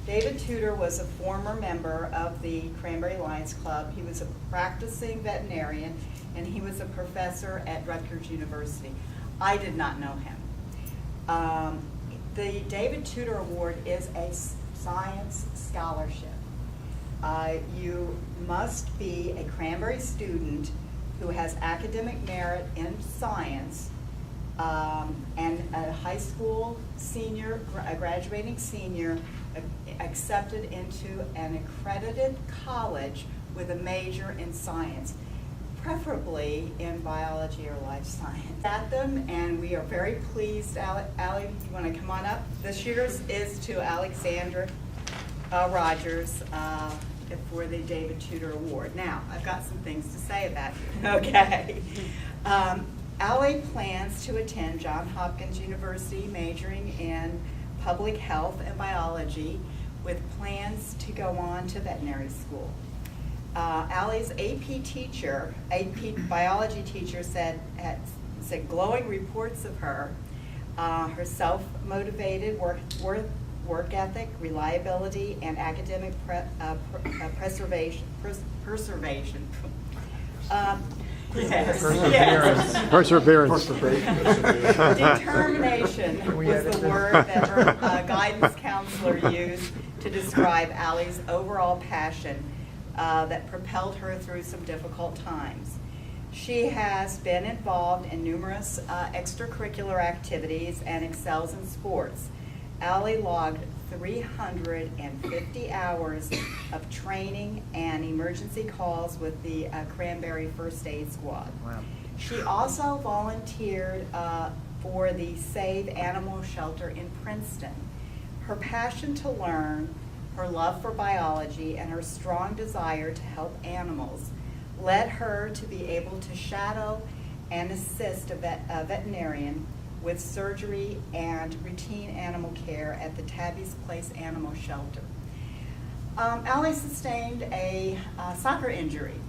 David Tudor was a former member of the Cranbury Lions Club. He was a practicing veterinarian, and he was a professor at Rutgers University. I did not know him. The David Tudor Award is a science scholarship. You must be a Cranbury student who has academic merit in science, and a high school senior, a graduating senior, accepted into an accredited college with a major in science, preferably in biology or life science. At them, and we are very pleased. Allie, you want to come on up? This year's is to Alexandra Rogers for the David Tudor Award. Now, I've got some things to say about you. Okay. Allie plans to attend Johns Hopkins University, majoring in public health and biology, with plans to go on to veterinary school. Allie's AP biology teacher said glowing reports of her, her self-motivated work ethic, reliability, and academic perseverance. Perseverance. Determination was the word that her guidance counselor used to describe Allie's overall passion that propelled her through some difficult times. She has been involved in numerous extracurricular activities and excels in sports. Allie logged 350 hours of training and emergency calls with the Cranbury First Aid Squad. Wow. She also volunteered for the Save Animal Shelter in Princeton. Her passion to learn, her love for biology, and her strong desire to help animals led her to be able to shadow and assist a veterinarian with surgery and routine animal care at the Tabby's Place Animal Shelter. Allie sustained a soccer injury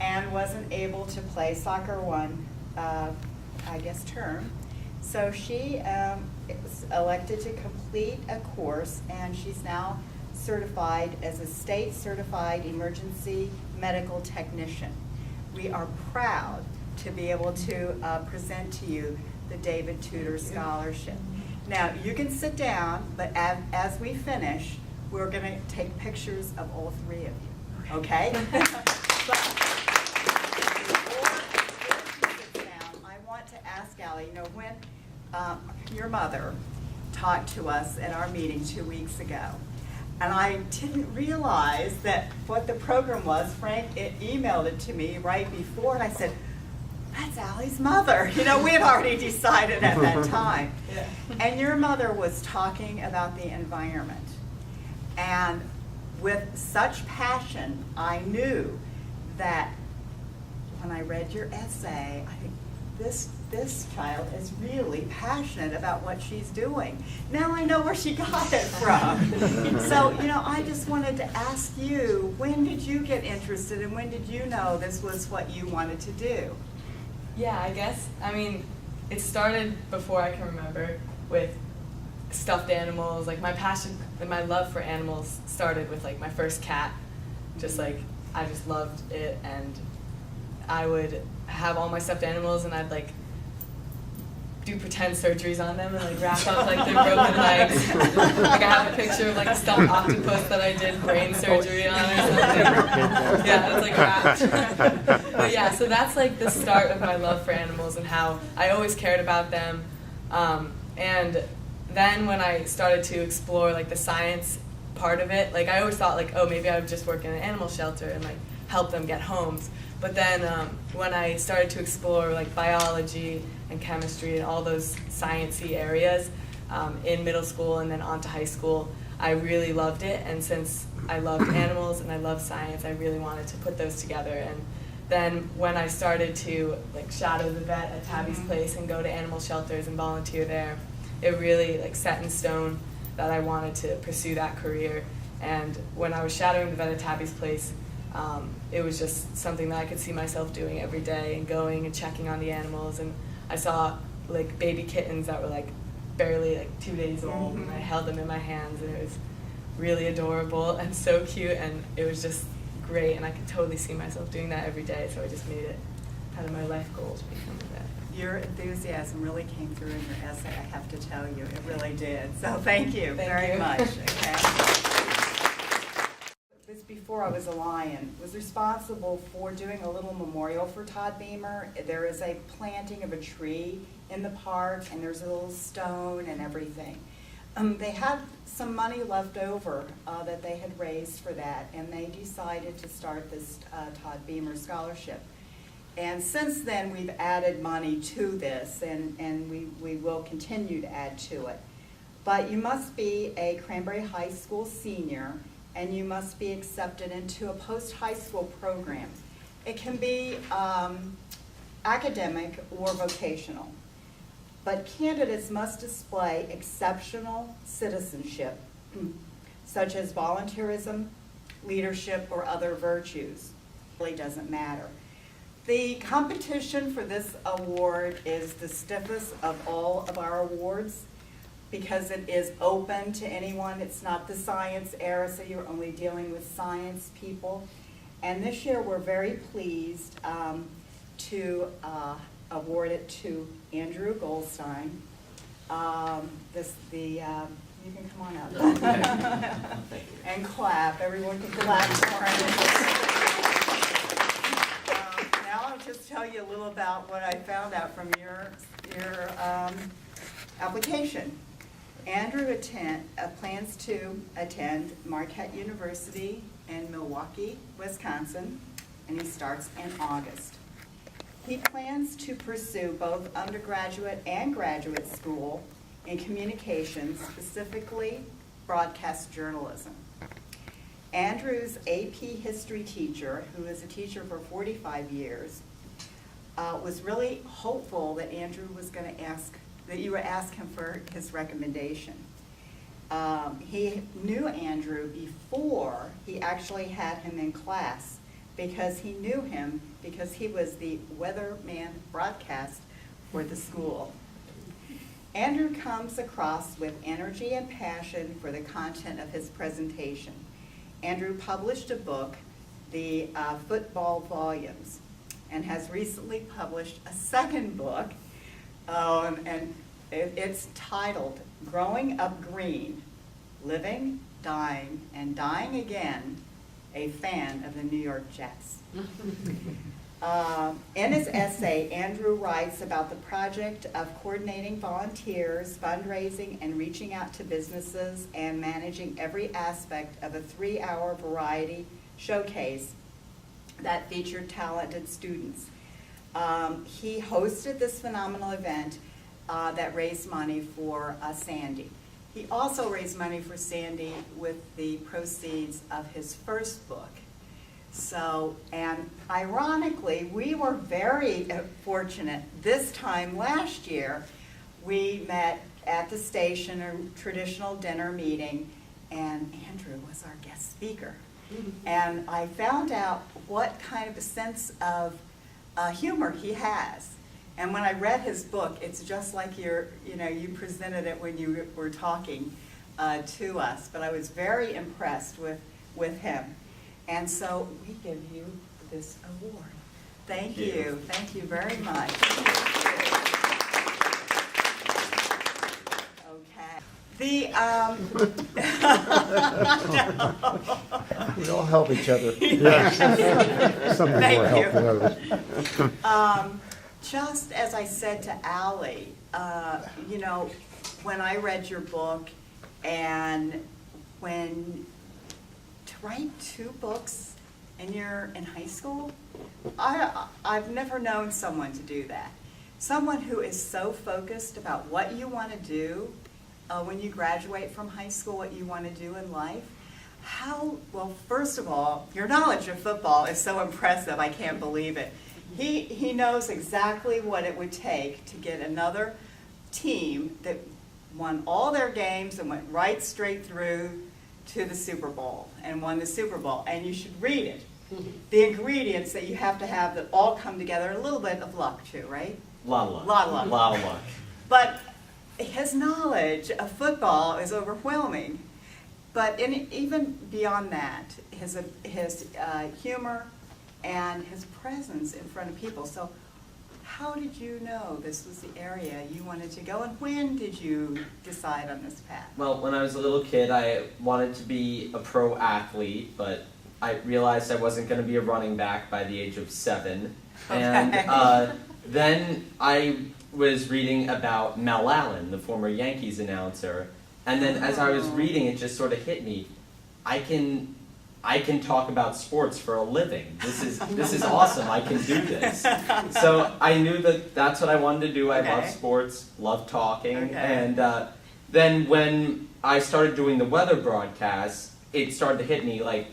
and wasn't able to play soccer one, term. So she was elected to complete a course, and she's now certified as a state certified emergency medical technician. We are proud to be able to present to you the David Tudor Scholarship. Now, you can sit down, but as we finish, we're going to take pictures of all three of you, okay? But before she sits down, I want to ask Allie, when your mother talked to us at our meeting 2 weeks ago, and I didn't realize that what the program was. Frank emailed it to me right before, and I said, that's Allie's mother. We had already decided at that time. Yeah. And your mother was talking about the environment. And with such passion, I knew that when I read your essay, I think this child is really passionate about what she's doing. Now I know where she got it from. So, I just wanted to ask you, when did you get interested, and when did you know this was what you wanted to do? Yeah, it started before I can remember with stuffed animals. Like, my passion and my love for animals started with my first cat. I just loved it, and I would have all my stuffed animals, and I'd do pretend surgeries on them and wrap up their broken legs. I have a picture of a stuffed octopus that I did brain surgery on or something. Yeah, it's wrapped. But yeah, so that's the start of my love for animals and how I always cared about them. And then when I started to explore the science part of it, I always thought maybe I would just work in an animal shelter and help them get homes. But then when I started to explore biology and chemistry and all those sciencey areas in middle school and then on to high school, I really loved it. And since I loved animals and I loved science, I really wanted to put those together. And then when I started to shadow the vet at Tabby's Place and go to animal shelters and volunteer there, it really set in stone that I wanted to pursue that career. And when I was shadowing the vet at Tabby's Place, it was just something that I could see myself doing every day and going and checking on the animals. And I saw baby kittens that were barely 2 days old, and I held them in my hands, and it was really adorable and so cute, and it was just great, and I could totally see myself doing that every day, so I just made it part of my life goal to become that. Your enthusiasm really came through in your essay, I have to tell you. It really did. So thank you very much. Okay. This before I was a Lion, was responsible for doing a little memorial for Todd Beamer. There is a planting of a tree in the park, and there's a little stone and everything. They had some money left over that they had raised for that, and they decided to start this Todd Beamer Scholarship. And since then, we've added money to this, and we will continue to add to it. But you must be a Cranbury High School senior, and you must be accepted into a post-high school program. It can be academic or vocational. But candidates must display exceptional citizenship, such as volunteerism, leadership, or other virtues. It really doesn't matter. The competition for this award is the stiffest of all of our awards because it is open to anyone. It's not the science era, so you're only dealing with science people. And this year we're very pleased to award it to Andrew Goldstein. You can come on up and clap. Everyone can clap for him. Now I'll just tell you a little about what I found out from your application. Andrew plans to attend Marquette University in Milwaukee, Wisconsin, and he starts in August. He plans to pursue both undergraduate and graduate school in communications, specifically broadcast journalism. Andrew's AP history teacher, who is a teacher for 45 years, was really hopeful that Andrew was going to that you would ask him for his recommendation. He knew Andrew before he actually had him in class, because he knew him because he was the weatherman broadcast for the school. Andrew comes across with energy and passion for the content of his presentation. Andrew published a book, the Football Volumes, and has recently published a second book, and it's titled Growing Up Green, Living, Dying, and Dying Again, a fan of the New York Jets. In his essay, Andrew writes about the project of coordinating volunteers, fundraising, and reaching out to businesses and managing every aspect of a 3-hour variety showcase that featured talented students. He hosted this phenomenal event that raised money for Sandy. He also raised money for Sandy with the proceeds of his first book. So, and ironically, we were very fortunate. This time last year, we met at the station, a traditional dinner meeting, and Andrew was our guest speaker. And I found out what kind of a sense of humor he has. And when I read his book, it's just like you presented it when you were talking to us. But I was very impressed with him. And so we give you this award. Thank you. Thank you very much. Okay. We all help each other. Yeah. Some people Thank are you. helping others. Just as I said to Allie, when I read your book, and to write 2 books in high school, I've never known someone to do that. Someone who is so focused about what you want to do when you graduate from high school, what you want to do in life. Well, first of all, your knowledge of football is so impressive, I can't believe it. He knows exactly what it would take to get another team that won all their games and went right straight through to the Super Bowl and won the Super Bowl. And you should read it. The ingredients that you have to have that all come together, a little bit of luck too, right? A lot of luck. Lot of luck. A lot of luck. But his knowledge of football is overwhelming. But even beyond that, his humor and his presence in front of people. So how did you know this was the area you wanted to go, and when did you decide on this path? Well, when I was a little kid, I wanted to be a pro athlete, but I realized I wasn't going to be a running back by the age of 7. Okay. And then I was reading about Mel Allen, the former Yankees announcer, and then as I was reading, it just sort of hit me. I can talk about sports for a living. This is awesome. I can do this. So I knew that that's what I wanted to do. I Okay. love sports, love talking, Okay. and then when I started doing the weather broadcasts, it started to hit me like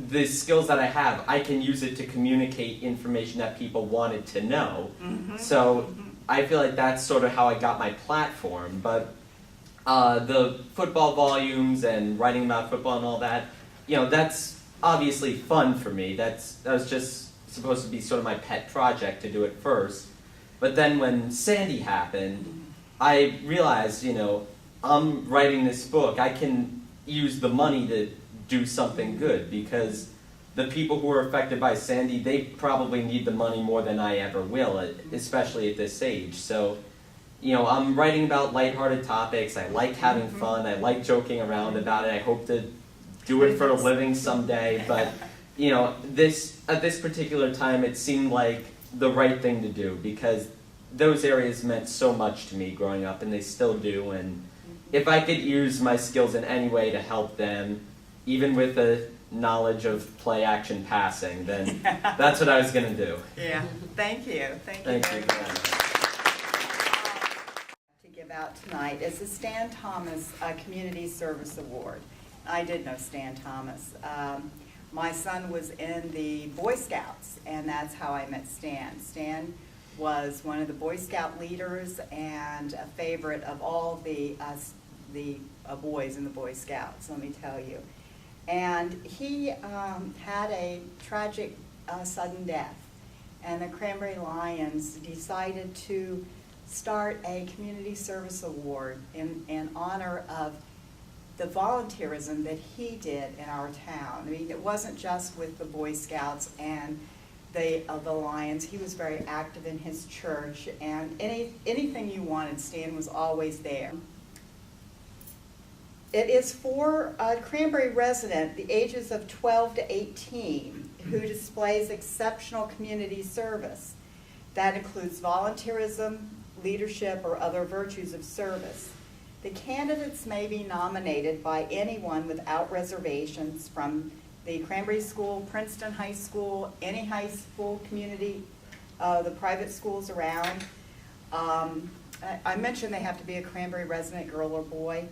the skills that I have, I can use it to communicate information that people wanted to know. Mm-hmm. So I feel like that's sort of how I got my platform. But the football volumes and writing about football and all that, that's obviously fun for me. That was just supposed to be sort of my pet project to do it first. But then when Sandy happened, I realized, I'm writing this book. I can use the money to do something good, because the people who are affected by Sandy, they probably need the money more than I ever will, especially at this age. So, I'm writing about lighthearted topics. I like having fun. I like joking around about it. I hope to do it for a living someday. But, at this particular time, it seemed like the right thing to do, because those areas meant so much to me growing up, and they still do. And if I could use my skills in any way to help them, even with the knowledge of play action passing, then that's what I was going to do. Yeah, thank you. Thank you very much. To give out tonight is the Stan Thomas Community Service Award. I did know Stan Thomas. My son was in the Boy Scouts, and that's how I met Stan. Stan was one of the Boy Scout leaders and a favorite of all the boys in the Boy Scouts, let me tell you. And he had a tragic sudden death, and the Cranbury Lions decided to start a community service award in honor of the volunteerism that he did in our town. I mean, it wasn't just with the Boy Scouts and the Lions. He was very active in his church, and anything you wanted, Stan was always there. It is for a Cranbury resident, the ages of 12 to 18, who displays exceptional community service. That includes volunteerism, leadership, or other virtues of service. The candidates may be nominated by anyone without reservations from the Cranbury School, Princeton High School, any high school community, the private schools around. I mentioned they have to be a Cranbury resident, girl or boy.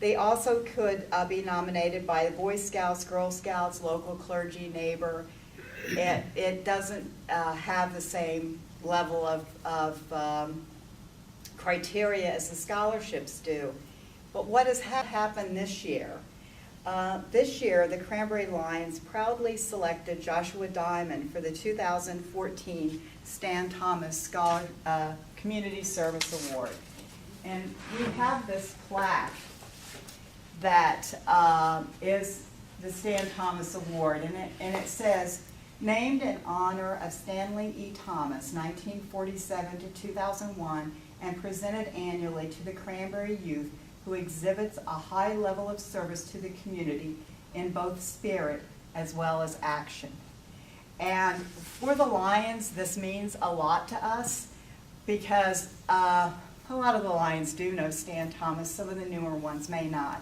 They also could be nominated by the Boy Scouts, Girl Scouts, local clergy, neighbor. It doesn't have the same level of criteria as the scholarships do. But what has happened this year? This year, the Cranbury Lions proudly selected Joshua Diamond for the 2014 Stan Thomas Community Service Award. And we have this plaque that is the Stan Thomas Award, and it says, named in honor of Stanley E. Thomas, 1947 to 2001, and presented annually to the Cranbury youth who exhibits a high level of service to the community in both spirit as well as action. And for the Lions, this means a lot to us, because a lot of the Lions do know Stan Thomas, some of the newer ones may not.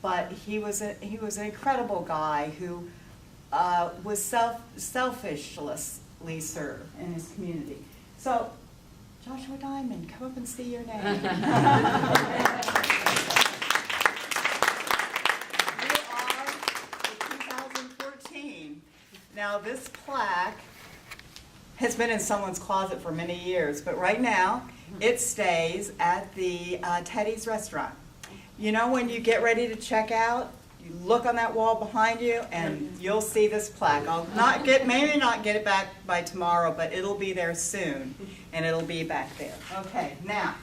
But he was an incredible guy who was selfishly served in his community. So, Joshua Diamond, come up and see your name. You are the 2014. Now, this plaque has been in someone's closet for many years, but right now it stays at the Teddy's restaurant. You know, when you get ready to check out, you look on that wall behind you and you'll see this plaque. I'll maybe not get it back by tomorrow, but it'll be there soon, and it'll be back there. Okay, now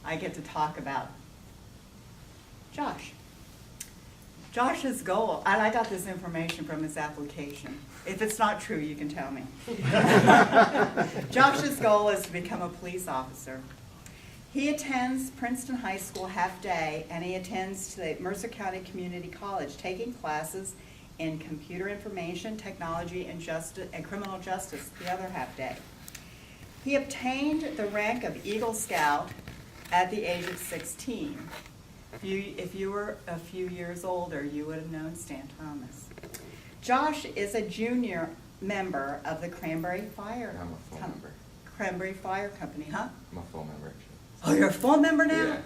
I get to talk about Josh. Josh's goal, and I got this information from his application. If it's not true, you can tell me. Josh's goal is to become a police officer. He attends Princeton High School half-day, and he attends to the Mercer County Community College, taking classes in computer information, technology, and criminal justice the other half-day. He obtained the rank of Eagle Scout at the age of 16. If you were a few years older, you would have known Stan Thomas. Josh is a junior member of the Cranbury Fire. I'm a full member. Cranbury Fire Company, huh? I'm a full member. Oh, you're a full member now? Yeah.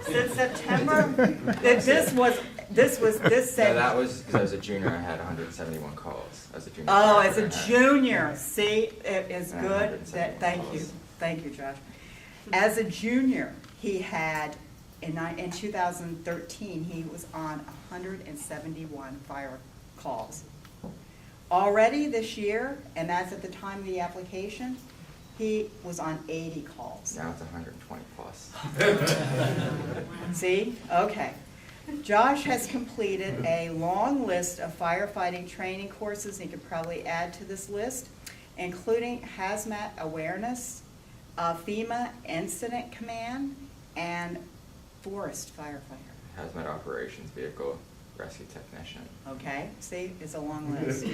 Since September, this said. No, that was because I was a junior. I had 171 calls as a junior. Oh, as a firefighter. junior, see, it is Yeah, good, 171 thank you, Josh. As a junior, he had, in 2013, he was on 171 fire calls. Already this year, and that's at the time of the application, he was on 80 calls. Now it's 120 plus. See? Okay. Josh has completed a long list of firefighting training courses, he could probably add to this list, including hazmat awareness, FEMA incident command, and forest firefighter. Hazmat operations vehicle rescue technician. Okay, see, it's a long list.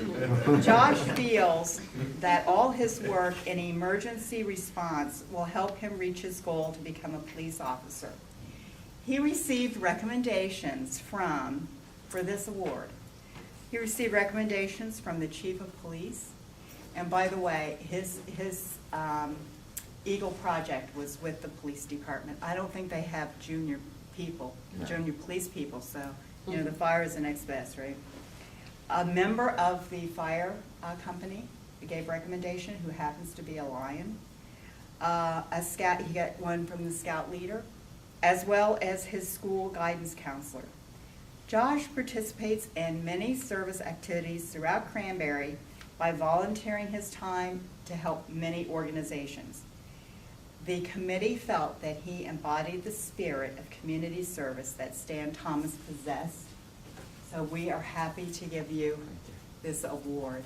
Josh feels that all his work in emergency response will help him reach his goal to become a police officer. He received recommendations for this award. He received recommendations from the chief of police, and by the way, his Eagle project was with the police department. I don't think they have junior people, No. junior police people, so, you know, the fire is the next best, right? A member of the fire company gave recommendation, who happens to be a Lion. A scout, he got one from the scout leader, as well as his school guidance counselor. Josh participates in many service activities throughout Cranbury by volunteering his time to help many organizations. The committee felt that he embodied the spirit of community service that Stan Thomas possessed. So we are happy to give you this award.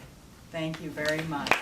Thank you very much.